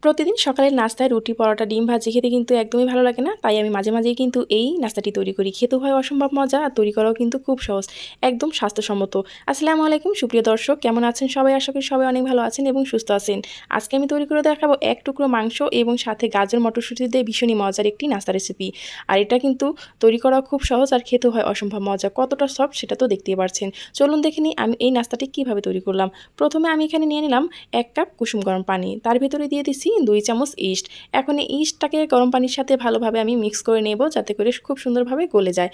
প্রতিদিন সকালের নাস্তায় রুটি পরোটা ডিম ভাজি খেতে কিন্তু একদমই ভালো লাগে না, তাই আমি মাঝে মাঝেই কিন্তু এই নাস্তাটি তৈরি করি। খেতে হয় অসম্ভব মজা আর তৈরি করাও কিন্তু খুব সহজ, একদম স্বাস্থ্যসম্মত। আসসালামু আলাইকুম সুপ্রিয় দর্শক, কেমন আছেন সবাই? আশা করি সবাই অনেক ভালো আছেন এবং সুস্থ আছেন। আজকে আমি তৈরি করে দেখাবো এক টুকরো মাংস এবং সাথে গাজর মটরশুঁটি দিয়ে ভীষণই মজার একটি নাস্তা রেসিপি। আর এটা কিন্তু তৈরি করা খুব সহজ আর খেতে হয় অসম্ভব মজা। কতটা সফট সেটা তো দেখতেই পারছেন। চলুন দেখে নিই আমি এই নাস্তাটি কীভাবে তৈরি করলাম। প্রথমে আমি এখানে নিয়ে নিলাম 1 কাপ কুসুম গরম পানি, তার ভিতরে দিয়ে দিচ্ছি 2 চামচ ইস্ট। এখন এই ইস্টটাকে গরম পানির সাথে ভালোভাবে আমি মিক্স করে নেব, যাতে করে খুব সুন্দরভাবে গলে যায়।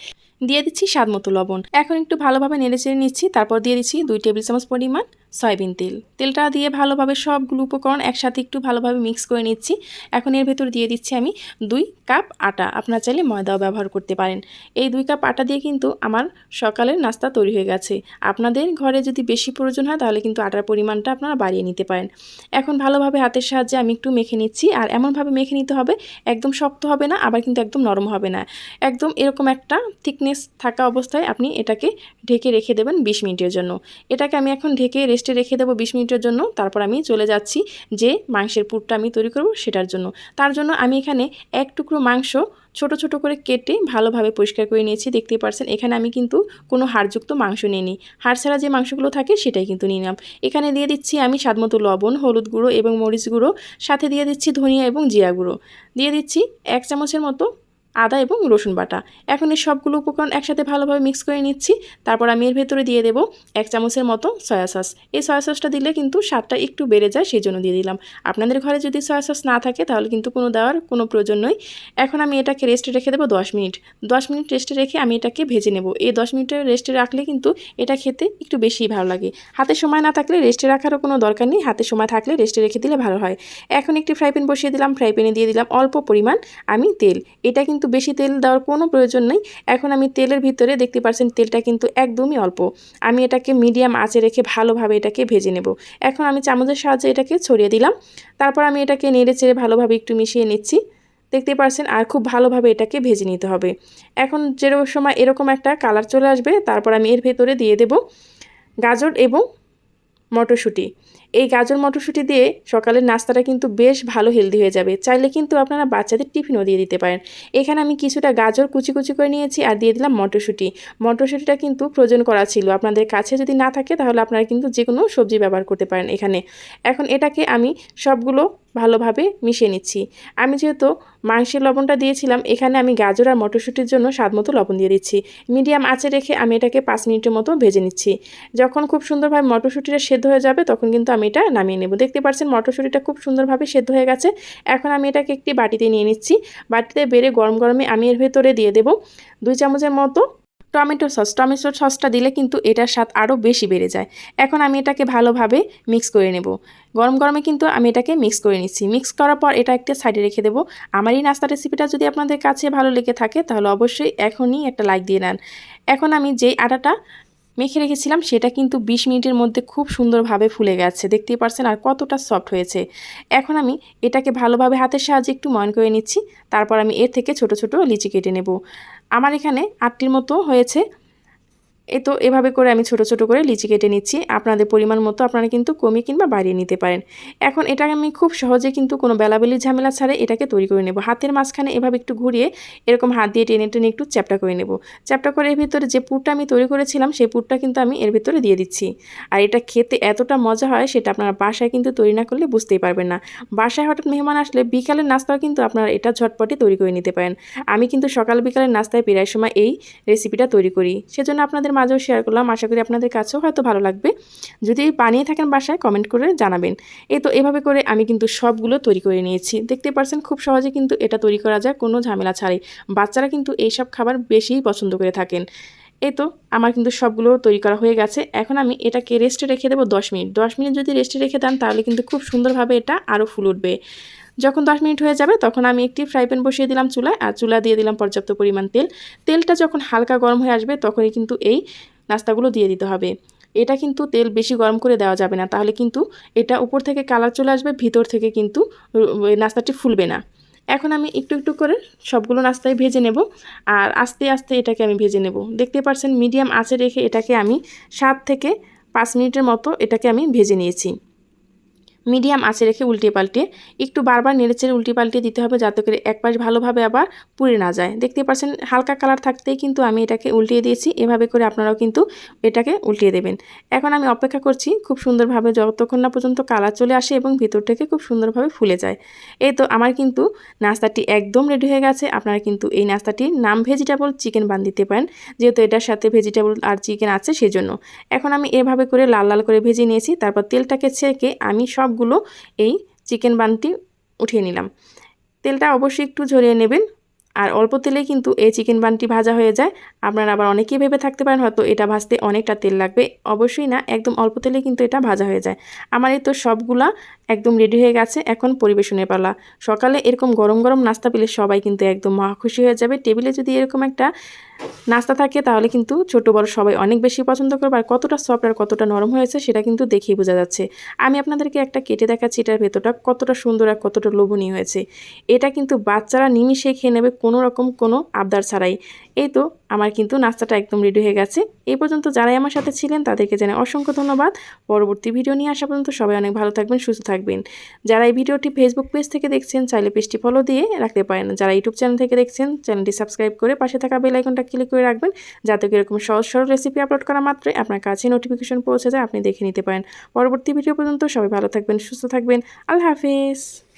দিয়ে দিচ্ছি স্বাদ মতো লবণ। এখন একটু ভালোভাবে নেড়েচেড়ে নিচ্ছি। তারপর দিয়ে দিচ্ছি 2 টেবিল চামচ পরিমাণ সয়াবিন তেল। তেলটা দিয়ে ভালোভাবে সবগুলো উপকরণ একসাথে একটু ভালোভাবে মিক্স করে নিচ্ছি। এখন এর ভেতর দিয়ে দিচ্ছি আমি 2 কাপ আটা। আপনারা চাইলে ময়দাও ব্যবহার করতে পারেন। এই 2 কাপ আটা দিয়ে কিন্তু আমার সকালের নাস্তা তৈরি হয়ে গেছে। আপনাদের ঘরে যদি বেশি প্রয়োজন হয় তাহলে কিন্তু আটার পরিমাণটা আপনারা বাড়িয়ে নিতে পারেন। এখন ভালোভাবে হাতের সাহায্যে আমি একটু মেখে নিচ্ছি। আর এমনভাবে মেখে নিতে হবে, একদম শক্ত হবে না, আবার কিন্তু একদম নরম হবে না। একদম এরকম একটা থিকনেস থাকা অবস্থায় আপনি এটাকে ঢেকে রেখে দেবেন 20 মিনিটের জন্য। এটাকে আমি এখন ঢেকে রেস্টে রেখে দেবো 20 মিনিটের জন্য। তারপর আমি চলে যাচ্ছি যে মাংসের পুরটা আমি তৈরি করব সেটার জন্য। তার জন্য আমি এখানে এক টুকরো মাংস ছোট ছোট করে কেটে ভালোভাবে পরিষ্কার করে নিয়েছি। দেখতেই পারছেন এখানে আমি কিন্তু কোনো হাড়যুক্ত মাংস নিইনি, হাড় ছাড়া যে মাংসগুলো থাকে সেটাই কিন্তু নিলাম। এখানে দিয়ে দিচ্ছি আমি স্বাদমতো লবণ, হলুদ গুঁড়ো এবং মরিচ গুঁড়ো, সাথে দিয়ে দিচ্ছি ধনিয়া এবং জিরা গুঁড়ো, দিয়ে দিচ্ছি 1 চামচের মতো আদা এবং রসুন বাটা। এখন এই সবগুলো উপকরণ একসাথে ভালোভাবে মিক্স করে নিচ্ছি। তারপর আমি এর ভেতরে দিয়ে দেব 1 চামচের মতো সয়া সস। এই সয়া সসটা দিলে কিন্তু স্বাদটা একটু বেড়ে যায়, সেই জন্য দিয়ে দিলাম। আপনাদের ঘরে যদি সয়া সস না থাকে তাহলে কিন্তু কোনো দেওয়ার কোনো প্রয়োজন নয়। এখন আমি এটাকে রেস্টে রেখে দেবো 10 মিনিট। 10 মিনিট রেস্টে রেখে আমি এটাকে ভেজে নেব। এই 10 মিনিটের রেস্টে রাখলে কিন্তু এটা খেতে একটু বেশিই ভালো লাগে। হাতে সময় না থাকলে রেস্টে রাখারও কোনো দরকার নেই, হাতে সময় থাকলে রেস্টে রেখে দিলে ভালো হয়। এখন একটি ফ্রাই প্যান বসিয়ে দিলাম। ফ্রাই প্যানে দিয়ে দিলাম অল্প পরিমাণ আমি তেল। এটা কিন্তু বেশি তেল দেওয়ার কোনো প্রয়োজন নেই। এখন আমি তেলের ভিতরে দেখতে পাচ্ছেন তেলটা কিন্তু একদমই অল্প। আমি এটাকে মিডিয়াম আঁচে রেখে ভালোভাবে এটাকে ভেজে নেব। এখন আমি চামচের সাহায্যে এটাকে ছড়িয়ে দিলাম। তারপর আমি এটাকে নেড়ে চেড়ে ভালোভাবে একটু মিশিয়ে নিচ্ছি। দেখতে পাচ্ছেন আর খুব ভালোভাবে এটাকে ভেজে নিতে হবে। এখন যেরকম সময় এরকম একটা কালার চলে আসবে, তারপর আমি এর ভেতরে দিয়ে দেব গাজর এবং মটরশুঁটি। এই গাজর মটরশুঁটি দিয়ে সকালের নাস্তাটা কিন্তু বেশ ভালো হেলদি হয়ে যাবে। চাইলে কিন্তু আপনারা বাচ্চাদের টিফিনও দিয়ে দিতে পারেন। এখানে আমি কিছুটা গাজর কুচি কুচি করে নিয়েছি আর দিয়ে দিলাম মটরশুঁটি। মটরশুঁটিটা কিন্তু ফ্রোজেন করা ছিল, আপনাদের কাছে যদি না থাকে তাহলে আপনারা কিন্তু যে কোনো সবজি ব্যবহার করতে পারেন এখানে। এখন এটাকে আমি সবগুলো ভালোভাবে মিশিয়ে নিচ্ছি। আমি যেহেতু মাংসের লবণটা দিয়েছিলাম, এখানে আমি গাজর আর মটরশুঁটির জন্য স্বাদমতো লবণ দিয়ে দিচ্ছি। মিডিয়াম আঁচে রেখে আমি এটাকে 5 মিনিটের মতো ভেজে নিচ্ছি। যখন খুব সুন্দরভাবে মটরশুঁটিটা সেদ্ধ হয়ে যাবে তখন কিন্তু আমি এটা নামিয়ে নেব। দেখতে পাচ্ছেন মটরশুঁটিটা খুব সুন্দরভাবে সেদ্ধ হয়ে গেছে। এখন আমি এটাকে একটি বাটিতে নিয়ে নিচ্ছি। বাটিতে বেড়ে গরম গরমে আমি এর ভেতরে দিয়ে দেব 2 চামচের মতো টমেটো সস। টমেটো সসটা দিলে কিন্তু এটার স্বাদ আরও বেশি বেড়ে যায়। এখন আমি এটাকে ভালোভাবে মিক্স করে নেব। গরম গরমে কিন্তু আমি এটাকে মিক্স করে নিচ্ছি। মিক্স করার পর এটা একটা সাইডে রেখে দেবো। আমার এই নাস্তা রেসিপিটা যদি আপনাদের কাছে ভালো লেগে থাকে তাহলে অবশ্যই এখনই একটা লাইক দিয়ে নেন। এখন আমি যেই আটাটা মেখে রেখেছিলাম সেটা কিন্তু 20 মিনিটের মধ্যে খুব সুন্দরভাবে ফুলে গেছে। দেখতেই পারছেন আর কতটা সফট হয়েছে। এখন আমি এটাকে ভালোভাবে হাতের সাহায্যে একটু ময়ান করে নিচ্ছি। তারপর আমি এর থেকে ছোট ছোট লিচি কেটে নেব। আমার এখানে 8টির মতো হয়েছে। তো এভাবে করে আমি ছোট ছোট করে লিচি কেটে নিচ্ছি। আপনাদের পরিমাণ মতো আপনারা কিন্তু কমিয়ে কিংবা বাড়িয়ে নিতে পারেন। এখন এটাকে আমি খুব সহজে কিন্তু কোনো বেলাবেলি ঝামেলা ছাড়াই এটাকে তৈরি করে নেব। হাতের মাঝখানে এভাবে একটু ঘুরিয়ে এরকম হাত দিয়ে টেনে টেনে একটু চ্যাপ্টা করে নেব। চ্যাপ্টা করে এর ভিতরে যে পুরটা আমি তৈরি করেছিলাম সেই পুরটা কিন্তু আমি এর ভিতরে দিয়ে দিচ্ছি। আর এটা খেতে এতটা মজা হয় সেটা আপনারা বাসায় কিন্তু তৈরি না করলে বুঝতেই পারবেন না। বাসায় হঠাৎ মেহমান আসলে বিকালের নাস্তাও কিন্তু আপনারা এটা ঝটপটে তৈরি করে নিতে পারেন। আমি কিন্তু সকাল বিকালের নাস্তায় প্রায় সময় এই রেসিপিটা তৈরি করি, সেজন্য আপনাদের মাঝেও শেয়ার করলাম। আশা করি আপনাদের কাছেও হয়তো ভালো লাগবে। যদি বানিয়ে থাকেন বাসায় কমেন্ট করে জানাবেন। তো এভাবে করে আমি কিন্তু সবগুলো তৈরি করে নিয়েছি। দেখতে পাচ্ছেন খুব সহজে কিন্তু এটা তৈরি করা যায় কোনো ঝামেলা ছাড়াই। বাচ্চারা কিন্তু এইসব খাবার বেশিই পছন্দ করে থাকেন। তো আমার কিন্তু সবগুলো তৈরি করা হয়ে গেছে। এখন আমি এটাকে রেস্টে রেখে দেবো 10 মিনিট। 10 মিনিট যদি রেস্টে রেখে দেন তাহলে কিন্তু খুব সুন্দরভাবে এটা আরও ফুল উঠবে। যখন 10 মিনিট হয়ে যাবে তখন আমি একটি ফ্রাই প্যান বসিয়ে দিলাম চুলায়, আর চুলা দিয়ে দিলাম পর্যাপ্ত পরিমাণ তেল। তেলটা যখন হালকা গরম হয়ে আসবে তখনই কিন্তু এই নাস্তাগুলো দিয়ে দিতে হবে। এটা কিন্তু তেল বেশি গরম করে দেওয়া যাবে না, তাহলে কিন্তু এটা উপর থেকে কালার চলে আসবে, ভিতর থেকে কিন্তু নাস্তাটি ফুলবে না। এখন আমি একটু একটু করে সবগুলো নাস্তায় ভেজে নেব, আর আস্তে আস্তে এটাকে আমি ভেজে নেব। দেখতে পাচ্ছেন মিডিয়াম আঁচে রেখে এটাকে আমি 7 থেকে 5 মিনিটের মতো এটাকে আমি ভেজে নিয়েছি। মিডিয়াম আঁচে রেখে উল্টিয়ে পাল্টে একটু বারবার নেড়েচেড়ে উল্টিয়ে পাল্টিয়ে দিতে হবে, যাতে করে এক পাশ ভালোভাবে আবার পুড়ে না যায়। দেখতে পাচ্ছেন হালকা কালার থাকতেই কিন্তু আমি এটাকে উল্টিয়ে দিয়েছি। এভাবে করে আপনারাও কিন্তু এটাকে উল্টিয়ে দেবেন। এখন আমি অপেক্ষা করছি খুব সুন্দরভাবে, যতক্ষণ না পর্যন্ত কালার চলে আসে এবং ভিতর থেকে খুব সুন্দরভাবে ফুলে যায়। এই তো আমার কিন্তু নাস্তাটি একদম রেডি হয়ে গেছে। আপনারা কিন্তু এই নাস্তাটির নাম ভেজিটেবল চিকেন বান দিতে পারেন, যেহেতু এটার সাথে ভেজিটেবল আর চিকেন আছে সেজন্য। এখন আমি এভাবে করে লাল লাল করে ভেজে নিয়েছি। তারপর তেলটাকে ছেঁকে আমি সবগুলো এই চিকেন বানটি উঠিয়ে নিলাম। তেলটা অবশ্যই একটু ঝরিয়ে নেবেন, আর অল্প তেলেই কিন্তু এই চিকেন বানটি ভাজা হয়ে যায়। আপনারা আবার অনেকেই ভেবে থাকতে পারেন হয়তো এটা ভাজতে অনেকটা তেল লাগবে, অবশ্যই না, একদম অল্প তেলে কিন্তু এটা ভাজা হয়ে যায়। আমার এই তো সবগুলা একদম রেডি হয়ে গেছে। এখন পরিবেশনের পালা। সকালে এরকম গরম গরম নাস্তা পেলে সবাই কিন্তু একদম মহা খুশি হয়ে যাবে। টেবিলে যদি এরকম একটা নাস্তা থাকে তাহলে কিন্তু ছোট বড় সবাই অনেক বেশি পছন্দ করবে। আর কতটা সফট আর কতটা নরম হয়েছে সেটা কিন্তু দেখেই বোঝা যাচ্ছে। আমি আপনাদেরকে একটা কেটে দেখাচ্ছি, এটার ভেতরটা কতটা সুন্দর আর কতটা লোভনীয় হয়েছে। এটা কিন্তু বাচ্চারা নিমিষে খেয়ে নেবে, কোনো রকম কোনো আবদার ছাড়াই। এই তো আমার কিন্তু নাস্তাটা একদম রেডি হয়ে গেছে। এই পর্যন্ত যারাই আমার সাথে ছিলেন তাদেরকে জানাই অসংখ্য ধন্যবাদ। পরবর্তী ভিডিও নিয়ে আসা পর্যন্ত সবাই অনেক ভালো থাকবেন, সুস্থ থাকবেন। যারা এই ভিডিওটি ফেসবুক পেজ থেকে দেখছেন চাইলে পেজটি ফলো দিয়ে রাখতে পারেন। যারা ইউটিউব চ্যানেল থেকে দেখছেন চ্যানেলটি সাবস্ক্রাইব করে পাশে থাকা বেল আইকনটা ক্লিক করে রাখবেন, যাতে এরকম সহজ সরল রেসিপি আপলোড করা মাত্রই আপনার কাছে নোটিফিকেশন পৌঁছে যায়, আপনি দেখে নিতে পারেন। পরবর্তী ভিডিও পর্যন্ত সবাই ভালো থাকবেন, সুস্থ থাকবেন। আল্লাহ হাফেজ।